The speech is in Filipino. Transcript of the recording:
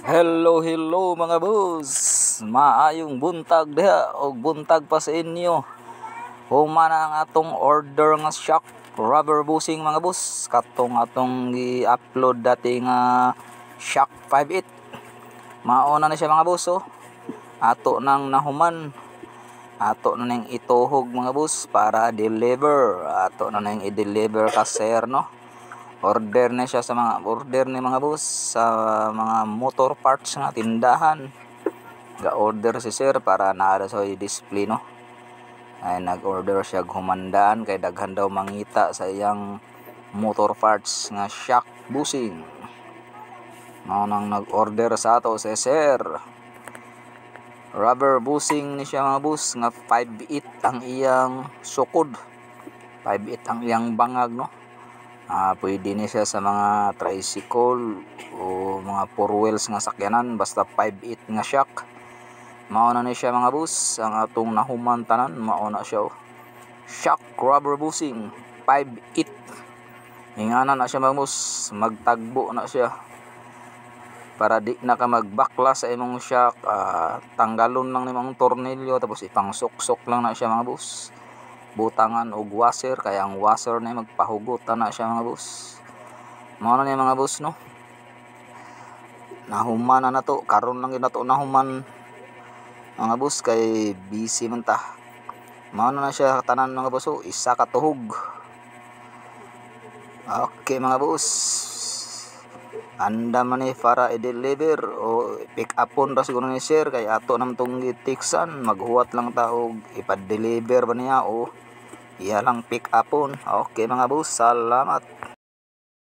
Hello mga boss. Maayong buntag diha o buntag pa sa inyo. Humana ang atong order nga shock rubber bushing mga boss. Katong atong i-upload dati nga shock 58. Mauna na siya mga boss oh. Ato nang nahuman. Ato na nang ituhog mga boss para deliver. Ato na nang i-deliver ka sir no. Order na siya sa mga boss sa mga motor parts nga tindahan. Ga-order si sir para naara sa display no. Ay nag-order siya humandaan kay daghan daw mangita sa iyang motor parts nga shock bushing. Mao nang nag-order sa ato si sir. Rubber bushing ni siya mga boss nga 5.8 ang iyang sukod. 5.8 ang iyang bangag no. Pwede ni siya sa mga tricycle o mga 4 wheels nga sakyanan basta 5.8 nga shock. Mao na ni siya mga boss ang atong nahuman tanan. Mao na siya shock rubber bushing 5.8. Ingana na siya mga boss, magtagbo na siya para di na ka magbaklas sa imong shock. Tanggalon lang nimong tornilyo tapos ipang-suksok lang na siya mga boss. Butangan og washer kay ang washer na magpahugot na siya mga boss. Mao na ni mga boss no. Nahuman na to, karon lang gid nato nahuman mga boss kay busy man ta. Mao na siya tanan mga boss, isa ka tuhog. Okay mga boss. Anda man ni para i-deliver o pick upon ra siguro ni sir kay ato nam tong gitiksan, maghuwat lang ta og ipa-deliver ba niya o iya lang pick upon. Okay mga boss, salamat.